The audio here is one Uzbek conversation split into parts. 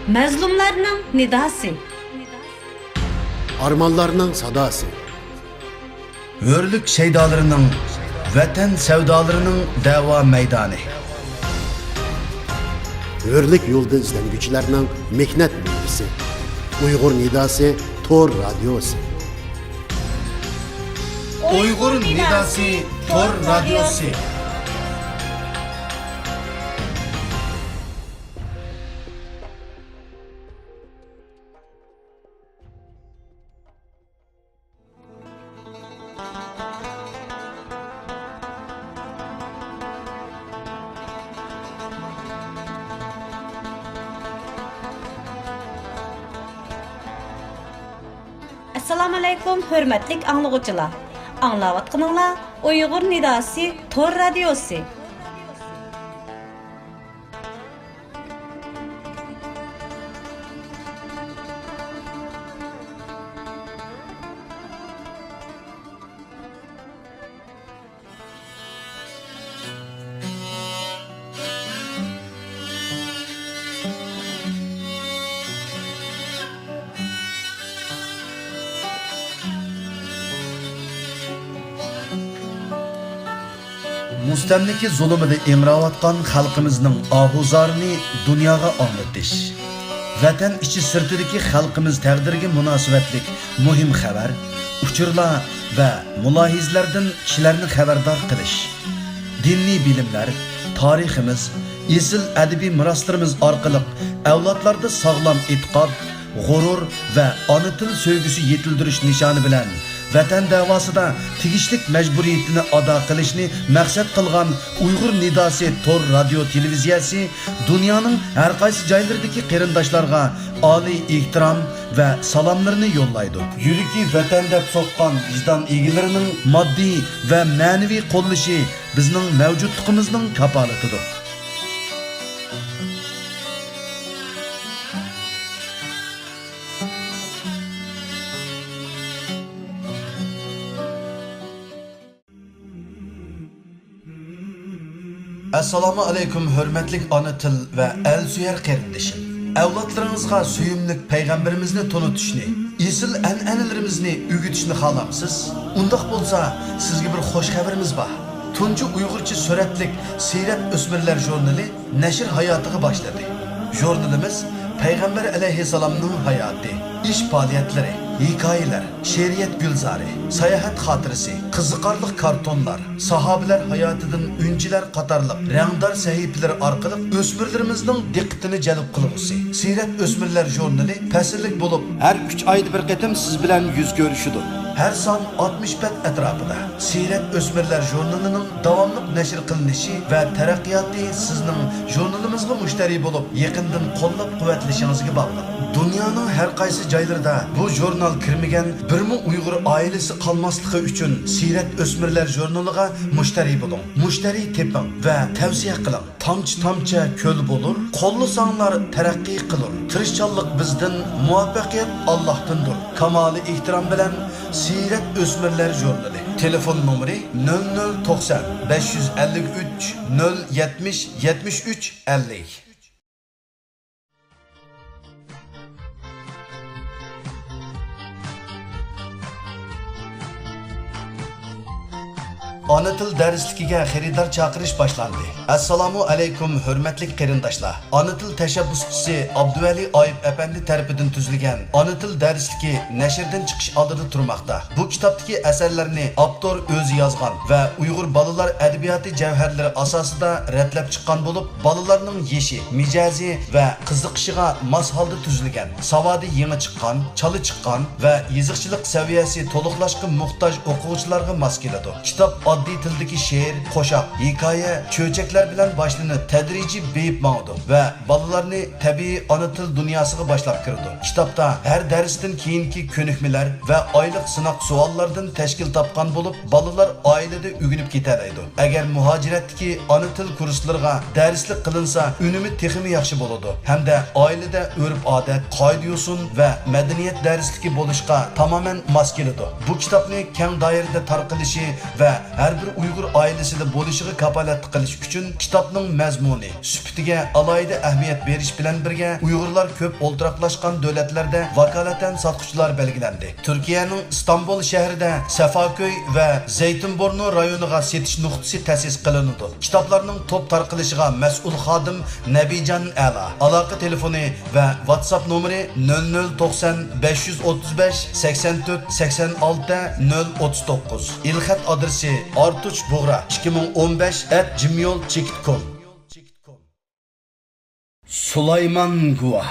Mazlumlarning nidosi. Armanlarının sadası. Hürlük şeydalarının, vatan sevdalarının dava meydanı. Hürlük yolda izlengüçlerinin meknet bilgisi. Uygur nidası Tor Radyosu. Uygur Nidası Tor Radyosu. Assalamu alaykum hürmetlik anlıqçılar. Anlavatqınыңlar Uygur Nidası Tor Radyosu. Mustamliki zulümüde emravatkan halkımızın ahuzarını dünyaya anlatış. Vatan içi sırtındaki halkımız təqdirge münasibetlik mühim haber, uçurlar ve mulahizlerden kişilerini haberdar kılış. Dinli bilimler, tarihimiz, esil edebi miraslarımız arkalık evlatlarda sağlam itiqad, gurur ve ana til söygüsü yetildiriş nişanı bilen Vatan davasida tegishlik majburiyatini ado qilishni maqsad qilgan Uyg'ur Nidasi Tor radio televiziyasi dunyoning har qaysi joylaridagi qarindoshlarga oliy ehtirom va salomlarini yo'llaydi. Yuragi vatan deb so'qqan vijdon egalarining moddiy va ma'naviy qo'llashi bizning mavjudligimizning kafolatidir. Assalomu alaykum hurmatli ona til va el suyar qarindishim. Avlodlaringizga suyumlik payg'ambarimizni tonutishni, esil an'analarimizni o'rgatishni xohlamsiz? Undaq bo'lsa, sizga bir xush xabarimiz bor. Tunji Uyg'urcha suratlik Siyrat o'smirlar jurnali nashr hayotiga boshladi. Jurnalimiz Payg'ambar alayhissalomning hayoti, ish faoliyatlari, hikoyalar, she'riyat gulzori, sayohat xotirasi, qiziqarli kartonlar, sahobalar hayotidan unchilar qatorliq rangdor sahifalar orqali o'smirlarimizning diqqatini jalb qilgusi. Siyrat o'smirlar jurnali fasllik bo'lib, har 3 oyda bir qatim siz bilan yuz ko'rishidir. Her son 60 bet etrafında Siyrat O'smirlar jurnalining davomli nashr qilinishi va taraqqiyoti sizning jurnalimizga mushtari bo'lib, yaqindan qo'llab-quvvatlashingizga bog'liq. Dunyoning har qaysi joylarida bu jurnal kirmagan birmi Uyg'ur oilasi qolmasligi uchun Siyrat O'smirlar jurnaliga mushtari bo'ling. Mushtari teping va tavsiya qiling. Tomchi ko'l bo'lur, qo'llasanglar taraqqiy qilur. Tirishchanlik bizdan, muvaffaqiyat Allohdandir. Kamoli ehtirom bilan Siyrat O'smirlar jurnali. Telefon numeri 0090 553 070 73 50. Ana til darsligiga xaridor chaqirish boshlandi. Assalomu alaykum hurmatli qarindoshlar. Ana til tashabbuschisi Abduvali Oyib apandi tarafidan tuzilgan Ana til darsligi nashrdan chiqish oldida turmoqda. Bu kitobdagi asarlarni avtor o'zi yozgan va Uyg'ur bolalar adabiyoti javharlari asosida ratlab chiqqan bo'lib, bolalarning yeshi, mijozi va qiziqishiga mos holda tuzilgan. Savodi yangi chiqqan, chali chiqqan va yiziqchilik saviyasi to'liqlashga muhtoj o'quvchilarga mos keladi. Kitob oddiy tildagi she'r, qo'shiq, hikoya, cho'chaklar bilan boshlanib tadrijiy beyib mavdu va bolalarni tabiiy ona til dunyosiga boshlab kirdi. Kitobda har darsdan keyingi ko'nikmalar va oylik sinoq savollardan tashkil topgan bo'lib, bolalar oilada o'rganib ketalaydi. Agar muhojiratdagi ona til kurslariga darslik qilinsa, unumi texmi yaxshi bo'ladi. Hamda oilada urf-odat, qoida-usul va madaniyat darsligi bo'lishga tamoman mos keladi. Bu kitobni keng doirada tarqalishi va har har bir Uyg'ur oilasida bo'lishiga kapolat qilish uchun kitobning mazmuni, sifatiga alohida ahamiyat berish bilan birga Uyg'urlar ko'p o'ltiraqlashgan davlatlarda vakolatan sotuvchilar belgilandi. Turkiyaning Istanbul shahrida Safaköy va Zaytunburnu rayoniga setish nuqtasi ta'sis qilindi. Kitoblarning to'p tarqilishiga mas'ul xodim Nabijon Ala. Aloqa telefoni va WhatsApp nomeri 0090 535 84 86 039. İlxat adresi Artuç Buğra 2015@gmail.com. Sulayman Guva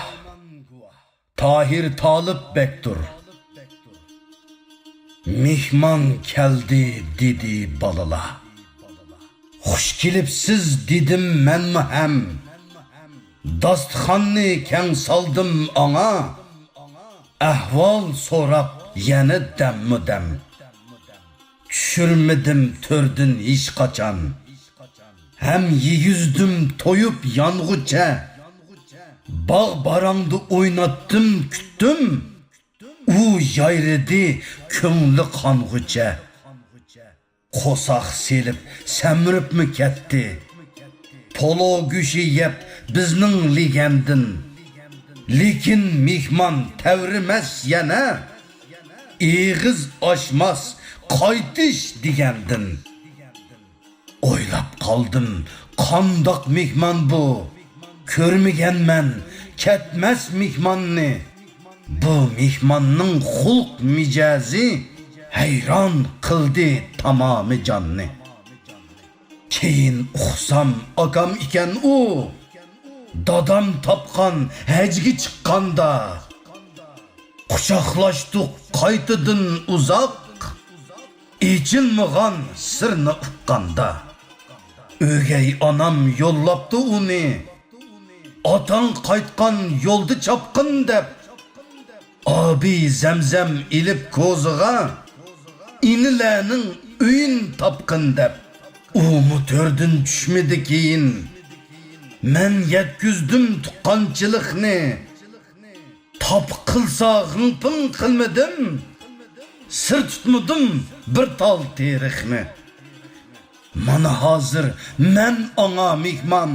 Tahir Talip Bektur Mihman keldi dedi balala. Xush kelibsiz dedim men hem. Dastxonni keng saldım ana. Ahval sorab yana dem. Düşürmedim tördün hiç kaçan. Hem yüzdüm toyup yanğıça. Bağ baramdı oynattım küttüm. U yayredi köngli kanğıça. Qo'saq selip samirib mi ketdi. Polo go'shi yeb bizning legendin. Lekin mehmon tavrimas yana. Eg'iz oshmas qaytish degandin. O'ylab qoldim, qandoq mehmon bu? Ko'rmaganman ketmas mehmonni. Bu mehmonning xulq mijazi hayron qildi tamomi jonni. Keyin uqsam akam ekan u. Dadam topgan hajga chiqqanda. Quchoqlashdik qaytidin uzoq. Echilmagan sirni uqqanda. O'gay onam yollabdi uni. Otang qaytgan yo'lda chopqin deb. Abi zamzam ilib ko'ziga. İnilerinin öğün tapqın deb. Umu tördün düşmedi keyin. Men yetküzdüm tuqqanchilikni. Tap qilsa g'ingpin qilmadim. Sir tutmadim bir tal tarixni. Mana hozir men ona mehmon.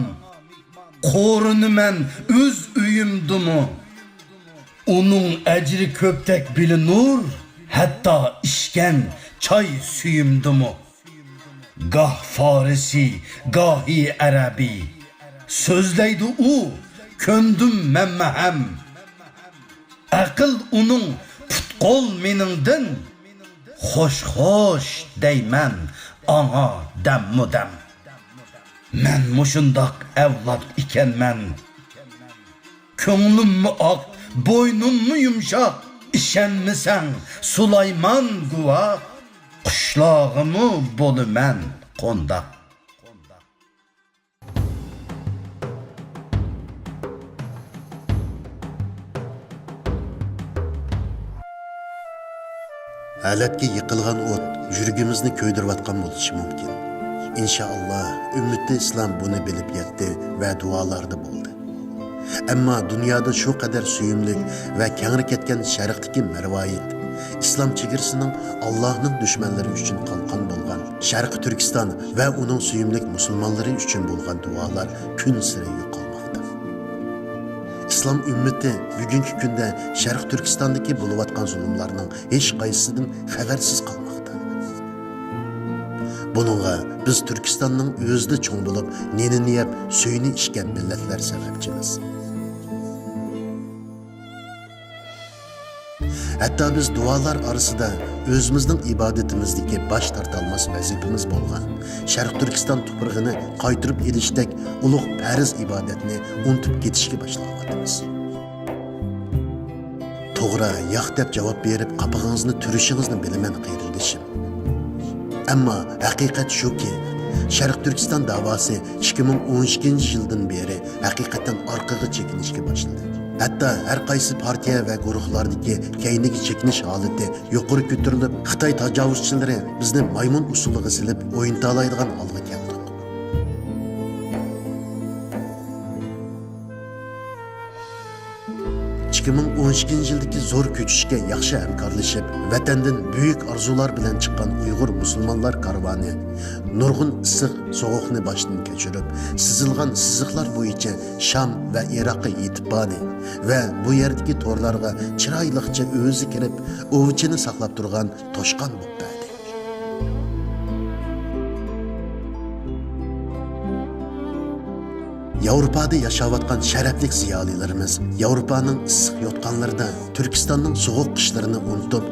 Qo'riniman o'z uyimdimi? Onun ecri köptek bilinur. Hatta işken çay suyumdumu. Gah Farisi, gahi Arabi. Sözleydi u, köndüm memmehem. Akıl onun putkol meningdin. Hoş deymen ana dem. Men muşundak evlat ikenmen. Könglim mi ak, boynum mu yumşak. İşenmisen Sulayman Guva, qishlog'imi bo'liman qo'ndoq. Halepga yiqilgan o't yuragimizni ko'ydirayotgan bo'lishi mumkin. İnşallah ümmeti İslam bunu bilib yetdi va duolarda bo'ldi. Ammo dunyoda shu qadar suyumlik va kengri ketgan sharqdagi marvoyit İslam chegarasining Allohning dushmanlari uchun qalqon bo'lgan Sharqi Turkiston va uning suyumlik musulmonlari uchun bo'lgan duolar kun sari yo'qolmoqda. İslam ümmeti bugungi kunda Sharqi Turkistondagi bo'layotgan zulmlarning hech qaysisidan xabarsiz qolmoqda. Bununla biz Türkistan'ın özde çoğun bulup nenini yap suyunu işken milletler sebepçimiz. Hatta biz dualar arasında özümüzün ibadetimizdeki baş tartalmaz vazifemiz bolgan Şarkı Türkistan tuprağını qaytırıp iliştek uluq pariz ibadetini unutup ketişki başlavatımız. Toğra, yaq deb cevap berip kapağınızını türüşünüzden bilemen qeyrildişim. Ama hakikat şu ki, Şarkı Türkistan davası 2012 yıldan beri hakikaten arkaga çekinişke başladı. Hatta her qaysi partiya ve guruhlardaki keynigi çekiniş haleti yukarı götürülüp Xitay tajavuzçilari bizni maymun usuliga silib o'yin talaydigan holga keldik. 2012 yildagi zo'r ko'chishga yaxshi hamkorlashib, vatandan buyuk orzular bilan chiqqan Uyg'ur musulmonlar karvoni nurg'un issiq sovuqni boshdan kechirib, sizilgan siziqlar bo'yicha Sham va Iroqqa yetib bordi va bu yerdagi to'rlarga chiroyliqcha o'zi kirib, ovchini saqlab turgan toshqon bo'lib berdi. Yevropada yaşayotgan şərəflik ziyolilarimiz Yevropaning issiq yotqanlarida Turkistonning sovuq qishlarini unutib,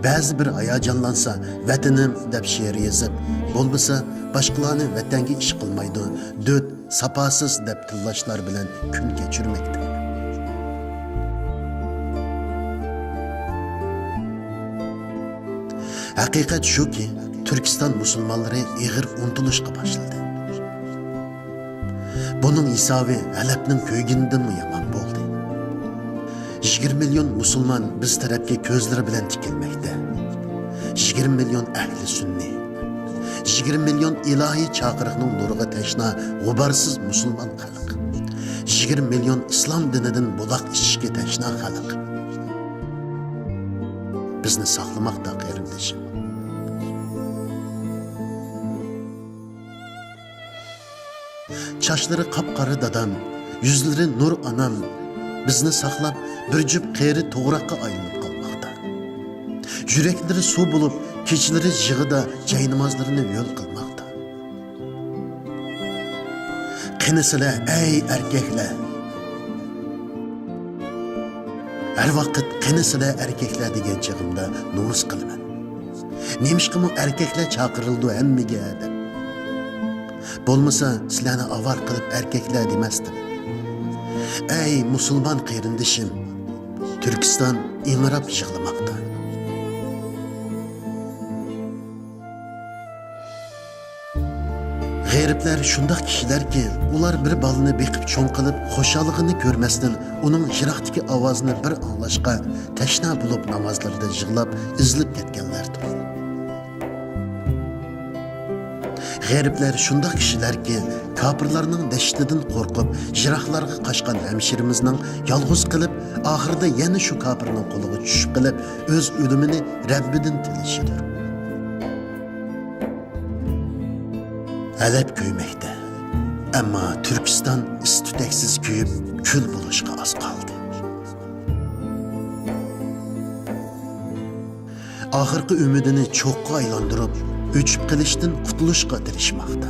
ba'zi bir hayajonlansa, vatanim deb she'r yozib, bo'lmasa boshqalarni vatanga ish qilmaydi, död, sapasiz deb tillashlar bilan kun kechirmoqda. Haqiqat shuki, Turkiston musulmonlari ig'ir untilishga boshladi. Bunun hisobi Halep'nin köygünden mi yaman bo'ldi? 20 milyon musulman biz tarafga ko'zlari bilan tikilmekte. 20 milyon ahli sunni. 20 milyon ilahi chaqiriqning nuriga tashna, g'ubarsiz musulmon xalq. 20 milyon islom dinidan buloq ichishga tashna xalq. Bizni saqlamoqda qarindoshim. Çaşları kapqarı dadam, yüzleri nur anam, bizni saqlab bir cüp qeyri to'g'raqqa aylanib qalmoqda. Yürekleri su bulup, keçileri jig'ida jay namozlarini yo'l qilmoqda. Qinisizlar ey erkaklar. Her vaqt qinisizlar erkaklar degan chig'imda nomus qilaman. Nemishqimi erkaklar chaqirildi hammaga deb. Bo'lmasa sizlarni avar qilib erkaklar demasdim. Ey musulmon qarindoshim, Turkiston ingrab yig'lamoqda. G'ayriblar shundoq kishilarki, ular bir balini beqib cho'ng qilib, xo'shalligini ko'rmasdan, uning yiroqdagi ovozini bir anglashga tashna bo'lib namozlarda yig'lab, izlib ketganlardir. G'ayriblar shundoq kishilarki, kafirlarning dashtidan qo'rqib, jiroqlarga qochgan hamshirimizning yolg'iz qilib, oxirida yana shu kafirning qo'liga tushib qilib, o'z o'limini Rabbidan tilishidir. Halep kuymoqda. Ammo Turkiston istutaksiz kuyib, kul bo'lishga oz qoldi. Oxirgi umidini cho'qqa aylantirib, o'chib qilishdan qutulishga tirishmoqda.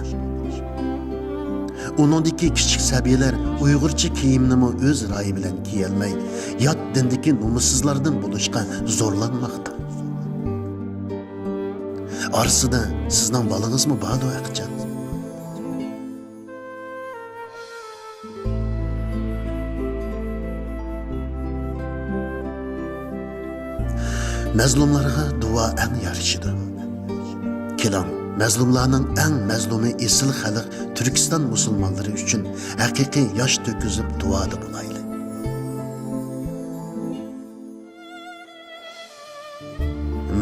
Uningdagi kichik sabiyalar Uyg'urcha kiyimni o'z rayi bilan kiyolmay, yot dindagi nomussizlardan bo'lishga zo'rlanmoqda. Arsida sizning bolangizmi bor aqchan? Mazlumlarga duo eng yaxshidir. Kelam, mazlumlarning eng mazlumi esil xalq Turkiston musulmonlari uchun haqiqiy yosh to'kizib duoda bo'layli.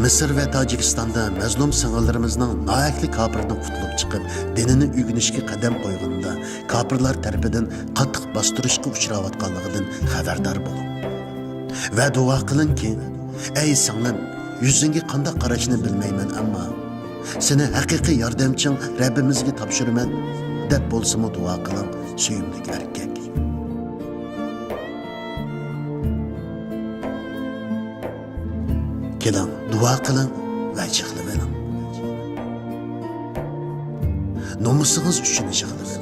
Misr va Tojikistonda mazlum sing'illarimizning nohaqli kofirdan qutulib chiqib, dinini o'rganishga qadam qo'yganda, kofirlar tarafidan qattiq bostirishga uchrayotganligidan xabardor bo'ling. Va duo qilingki, ey singlim, yuzingga qanday qarashni bilmayman, ammo seni haqiqiy yordamching Rabbimizga topshiraman deb bo'lsa-mu duo qiling, suyimli erkak. Keling, duo qiling va yig'lab oling. Nomusingiz uchun yig'lab.